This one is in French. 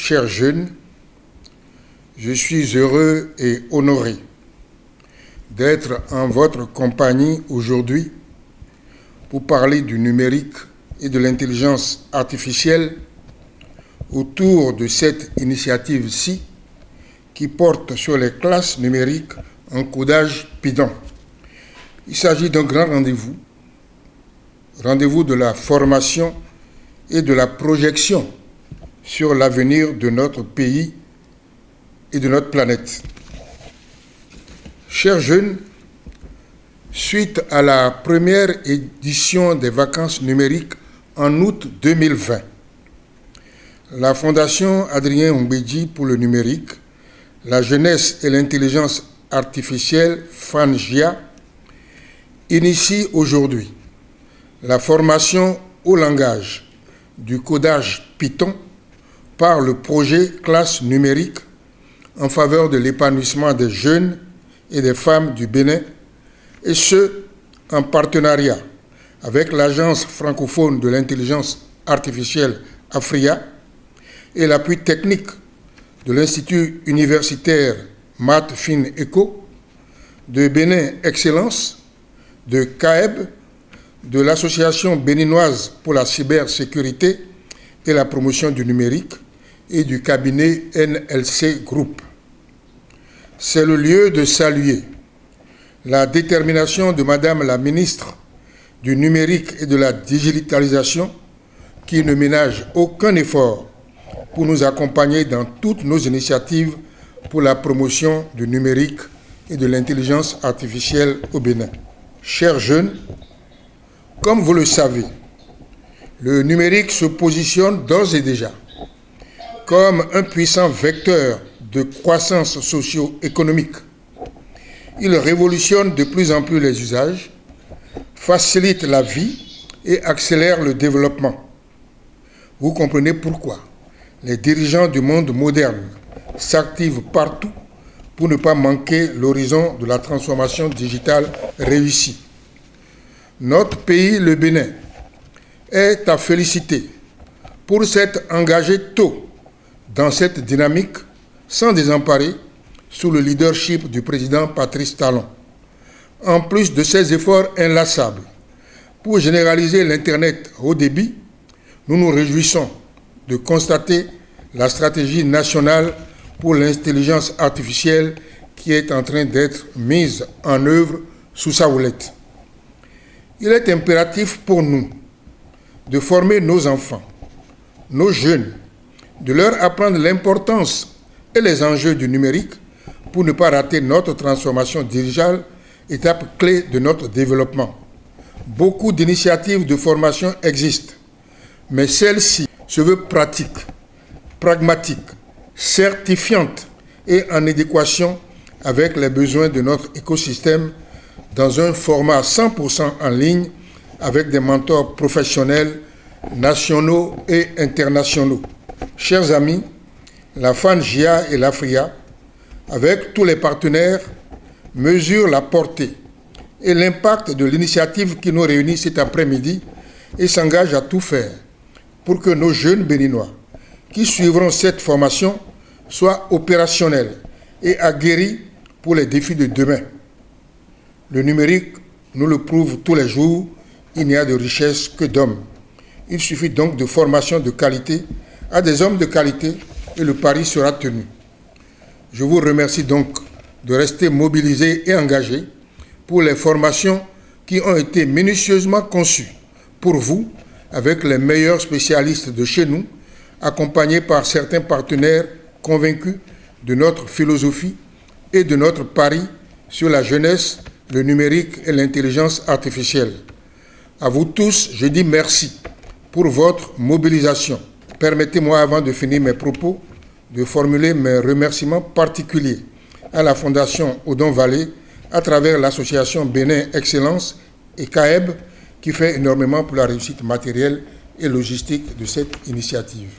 chers jeunes, je suis heureux et honoré d'être en votre compagnie aujourd'hui pour parler du numérique et de l'intelligence artificielle autour de cette initiative-ci qui porte sur les classes numériques en codage Python. Il s'agit d'un grand rendez-vous de la formation et de la projection sur l'avenir de notre pays et de notre planète. Chers jeunes, suite à la première édition des vacances numériques en août 2020, la Fondation Adrien Mbedji pour le numérique, la jeunesse et l'intelligence artificielle FANGIA initie aujourd'hui la formation au langage du codage Python par le projet Classe numérique en faveur de l'épanouissement des jeunes et des femmes du Bénin, et ce, en partenariat avec l'Agence francophone de l'intelligence artificielle AFRIA et l'appui technique de l'Institut universitaire Math Fin Eco, de Bénin Excellence, de CAEB, de l'Association béninoise pour la cybersécurité et la promotion du numérique et du cabinet NLC Group. C'est le lieu de saluer la détermination de Madame la ministre du numérique et de la digitalisation qui ne ménage aucun effort pour nous accompagner dans toutes nos initiatives pour la promotion du numérique et de l'intelligence artificielle au Bénin. Chers jeunes, comme vous le savez, le numérique se positionne d'ores et déjà comme un puissant vecteur de croissance socio-économique. Il révolutionne de plus en plus les usages, facilite la vie et accélère le développement. Vous comprenez pourquoi les dirigeants du monde moderne s'activent partout pour ne pas manquer l'horizon de la transformation digitale réussie. Notre pays, le Bénin, est à féliciter pour s'être engagé tôt dans cette dynamique sans désemparer sous le leadership du président Patrice Talon. En plus de ces efforts inlassables pour généraliser l'Internet haut débit, nous nous réjouissons de constater la stratégie nationale pour l'intelligence artificielle qui est en train d'être mise en œuvre sous sa houlette. Il est impératif pour nous de former nos enfants, nos jeunes, de leur apprendre l'importance et les enjeux du numérique pour ne pas rater notre transformation digitale, étape clé de notre développement. Beaucoup d'initiatives de formation existent, mais celle-ci se veut pratique, pragmatique, certifiante et en adéquation avec les besoins de notre écosystème dans un format 100% en ligne avec des mentors professionnels, nationaux et internationaux. Chers amis, la FANGIA et l'AFRIA, avec tous les partenaires, mesurent la portée et l'impact de l'initiative qui nous réunit cet après-midi et s'engagent à tout faire pour que nos jeunes Béninois qui suivront cette formation soient opérationnels et aguerris pour les défis de demain. Le numérique nous le prouve tous les jours, il n'y a de richesse que d'hommes. Il suffit donc de formation de qualité à des hommes de qualité et le pari sera tenu. Je vous remercie donc de rester mobilisés et engagés pour les formations qui ont été minutieusement conçues pour vous, avec les meilleurs spécialistes de chez nous, accompagnés par certains partenaires convaincus de notre philosophie et de notre pari sur la jeunesse, le numérique et l'intelligence artificielle. À vous tous, je dis merci pour votre mobilisation. Permettez-moi, avant de finir mes propos, de formuler mes remerciements particuliers à la Fondation Odon Vallée à travers l'association Bénin Excellence et CAEB qui fait énormément pour la réussite matérielle et logistique de cette initiative.